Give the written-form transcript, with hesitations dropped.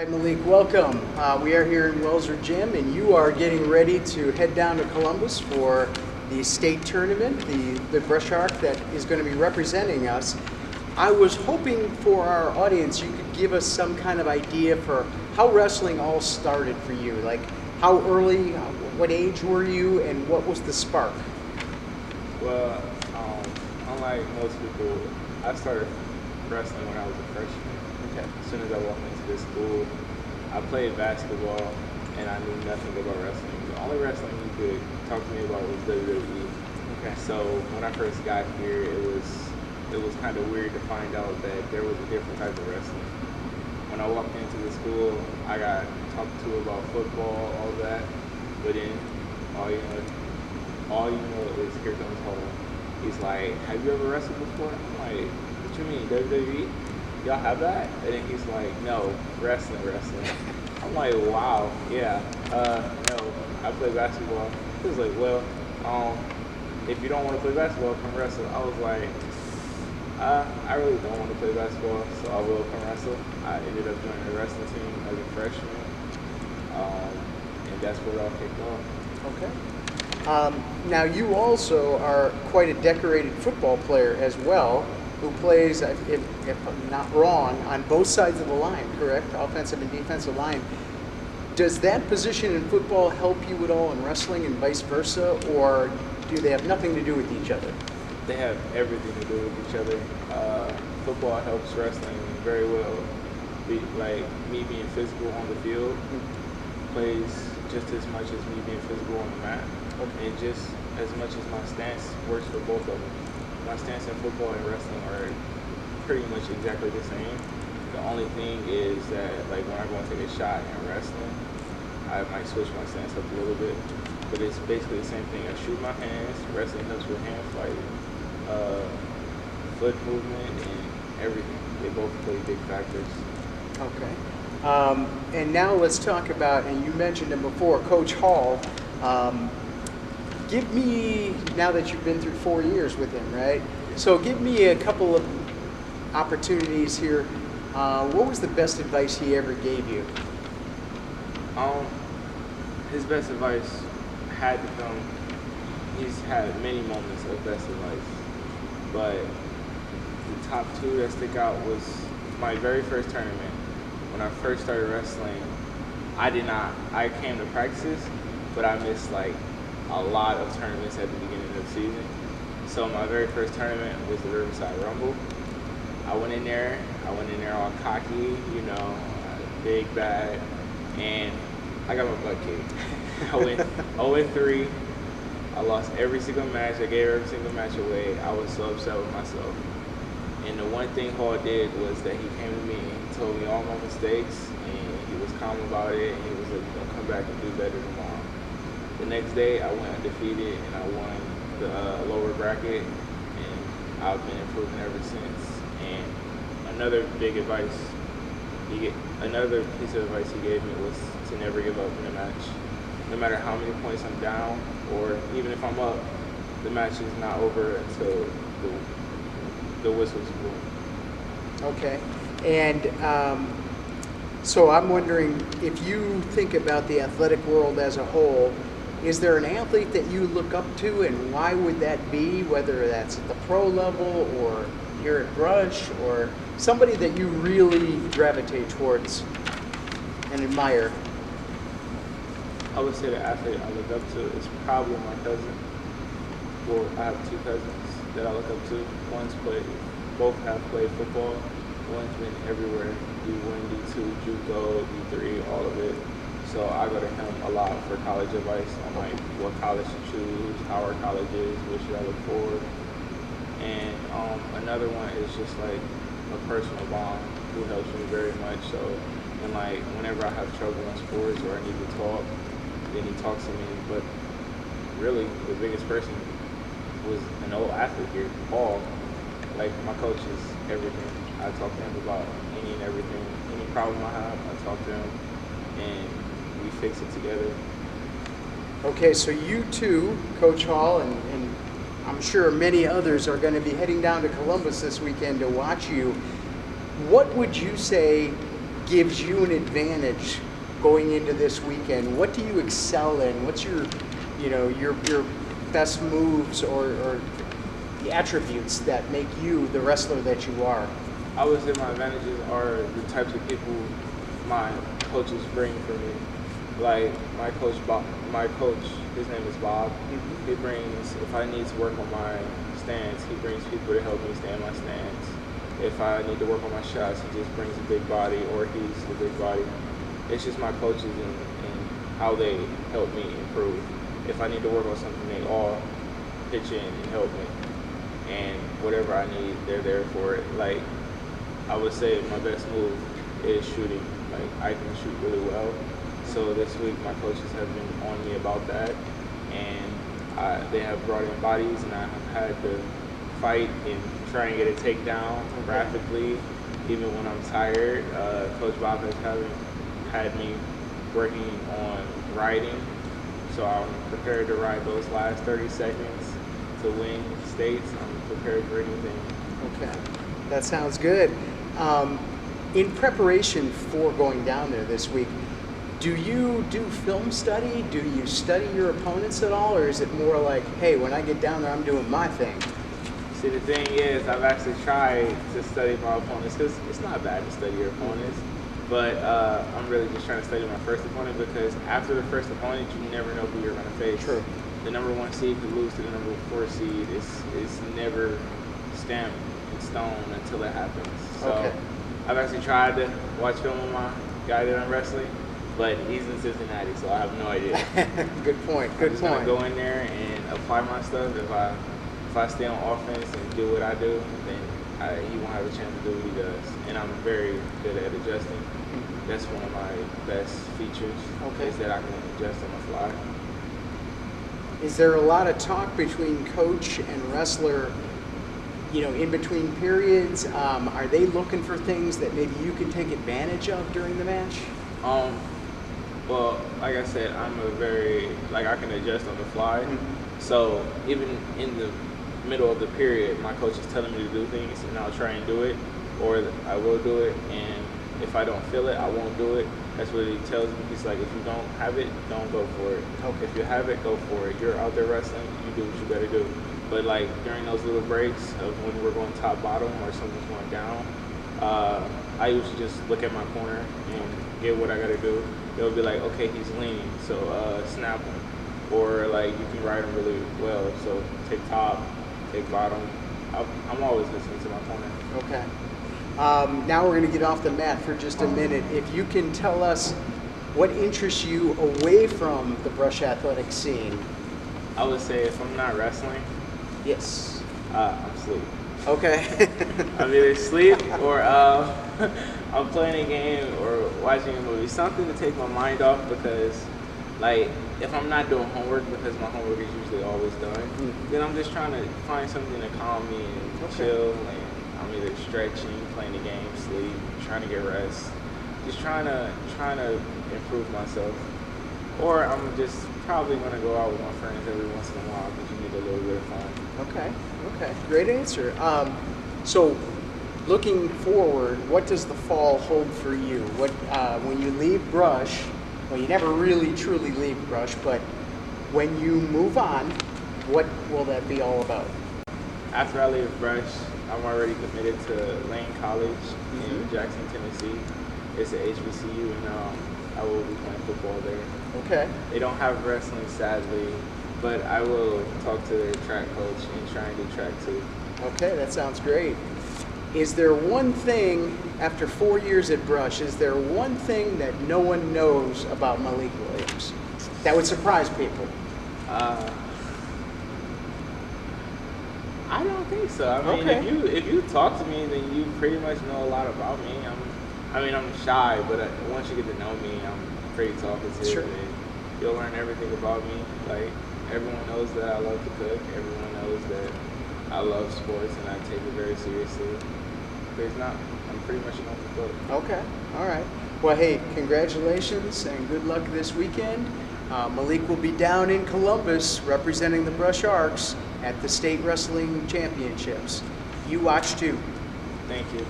right, Maliek, welcome. We are here in Welser Gym, and you are getting ready to head down to Columbus for the state tournament, the brush arc that is going to be representing us. I was hoping for our audience you could give us some kind of idea for how wrestling all started for you. Like, how early, what age were you, and what was the spark? Well, unlike most people, I started wrestling when I was a freshman. Okay. As soon as I walked into this school, I played basketball, and I knew nothing about wrestling. The only wrestling you could talk to me about was WWE. Okay. So when I first got here, it was kind of weird to find out that there was a different type of wrestling. When I walked into the school, I got talked to about football, all that, but then all you know is here comes home. He's like, "Have you ever wrestled before?" I'm like, "What you mean, WWE? Y'all have that?" And then he's like, "No, wrestling." I'm like, "Wow, yeah, no, I play basketball." He was like, "Well, if you don't want to play basketball, come wrestle." I was like, I really don't want to play basketball, so I will come wrestle. I ended up joining the wrestling team as a freshman, and that's where it all kicked off. Okay. Now you also are quite a decorated football player as well, who plays, if I'm not wrong, on both sides of the line, correct? Offensive and defensive line. Does that position in football help you at all in wrestling and vice versa, or do they have nothing to do with each other? They have everything to do with each other. Football helps wrestling very well. Like me being physical on the field plays just as much as me being physical on the mat. Okay. And just as much as my stance works for both of them. My stance in football and wrestling are pretty much exactly the same. The only thing is that, like, when I go and take a shot in wrestling, I might switch my stance up a little bit. But it's basically the same thing. I shoot my hands, wrestling helps with hand fight, foot movement, and everything. They both play big factors. Okay. And now let's talk about, and you mentioned him before, Coach Hall. Give me, now that you've been through 4 years with him, right? So give me a couple of opportunities here. What was the best advice he ever gave you? His best advice had to come. He's had many moments of best advice, but the top two that stick out was my very first tournament. When I first started wrestling, I came to practices, but I missed like a lot of tournaments at the beginning of the season. So my very first tournament was the Riverside Rumble. I went in there all cocky, big bad, and I got my butt kicked. I went 0-3. I lost every single match. I gave every single match away. I was so upset with myself. And the one thing Hall did was that he came to me and told me all my mistakes, and he was calm about it, and he was like, "You're gonna come back and do better tomorrow." The next day, I went undefeated, and I won the lower bracket, and I've been improving ever since. And another piece of advice he gave me was to never give up in a match. No matter how many points I'm down, or even if I'm up, the match is not over until the whistle's blown. Okay. And so I'm wondering, if you think about the athletic world as a whole, is there an athlete that you look up to, and why would that be, whether that's at the pro level or here at Brush, or somebody that you really gravitate towards and admire? I would say the athlete I look up to is probably my cousin. Well, I have two cousins that I look up to. Both have played football. One's been everywhere, D1, D2, JUCO, D3, all of it. So I go to him a lot for college advice on like what college to choose, how our college is, what should I look for. And another one is just like a personal bond who helps me very much. So, and like whenever I have trouble in sports or I need to talk, then he talks to me. But really, the biggest person was an old athlete here, Paul. Like, my coach is everything. I talk to him about any and everything. Any problem I have, I talk to him, and we fix it together. Okay, so you two, Coach Hall, and I'm sure many others are going to be heading down to Columbus this weekend to watch you. What would you say gives you an advantage going into this weekend? What do you excel in? What's your best moves or the attributes that make you the wrestler that you are? I would say my advantages are the types of people my coaches bring for me. Like my coach, his name is Bob. Mm-hmm. He brings, if I need to work on my stance, he brings people to help me stay in my stance. If I need to work on my shots, he just brings a big body, or he's the big body. It's just my coaches and how they help me improve. If I need to work on something, they all pitch in and help me. And whatever I need, they're there for it. Like, I would say my best move is shooting. Like, I can shoot really well. So this week, my coaches have been on me about that. And they have brought in bodies, and I have had to fight and try and get a takedown rapidly, even when I'm tired. Coach Bob has had me working on riding, so I'm prepared to ride those last 30 seconds to win states. I'm prepared for anything. Okay, that sounds good. In preparation for going down there this week, do you do film study? Do you study your opponents at all, or is it more like, hey, when I get down there, I'm doing my thing? See, the thing is, I've actually tried to study my opponents, because it's not bad to study your opponents, but I'm really just trying to study my first opponent, because after the first opponent, you never know who you're going to face. True. The number 1 seed could lose to the number 4 seed. It's never stamped in stone until it happens. So Okay. I've actually tried to watch film on my guy that I'm wrestling, but he's in Cincinnati, so I have no idea. Good point. I'm Good just point. gonna go in there and apply my stuff. If I stay on offense and do what I do, then he won't have a chance to do what he does. And I'm very good at adjusting. That's one of my best features. Okay. Is that I can adjust on the fly. Is there a lot of talk between coach and wrestler, in between periods? Are they looking for things that maybe you can take advantage of during the match? Well, like I said, I can adjust on the fly. Mm-hmm. So even in the middle of the period, my coach is telling me to do things, and I'll try and do it, or I will do it. And if I don't feel it, I won't do it. That's what he tells me. He's like, if you don't have it, don't go for it. Okay. If you have it, go for it. You're out there wrestling, you do what you gotta do. But like during those little breaks of when we're going top bottom or something's going down, I usually just look at my corner and get what I gotta do. They'll be like, okay, he's leaning, so snap him. Or like, you can ride him really well, so take top, take bottom. I'm always listening to my corner. Okay. Now we're going to get off the mat for just a minute. If you can tell us what interests you away from the brush athletic scene. I would say if I'm not wrestling, Yes. I'm asleep. Okay. I'm either asleep or I'm playing a game or watching a movie. Something to take my mind off, because like if I'm not doing homework, because my homework is usually always done, then I'm just trying to find something to calm me and chill. And I'm either stretching, playing the game, sleep, trying to get rest, just trying to improve myself. Or I'm just probably gonna go out with my friends every once in a while, because you need a little bit of fun. Okay. Great answer. So, looking forward, what does the fall hold for you? What when you leave brush? Well, you never really truly leave brush, but when you move on, what will that be all about? After I leave brush, I'm already committed to Lane College in Jackson, Tennessee. It's an HBCU, and I will be playing football there. Okay. They don't have wrestling, sadly, but I will talk to their track coach and try and do track too. Okay, that sounds great. Is there one thing, after 4 years at Brush, is there one thing that no one knows about Maliek Williams that would surprise people? I don't think so. I mean, Okay. if you talk to me, then you pretty much know a lot about me. I'm shy, but once you get to know me, I'm pretty talkative. Sure. And you'll learn everything about me. Like, everyone knows that I love to cook. Everyone knows that I love sports, and I take it very seriously. I'm pretty much an open book. Okay, all right. Well, hey, congratulations and good luck this weekend. Maliek will be down in Columbus representing the Brush Arcs at the State Wrestling Championships. You watch too. Thank you.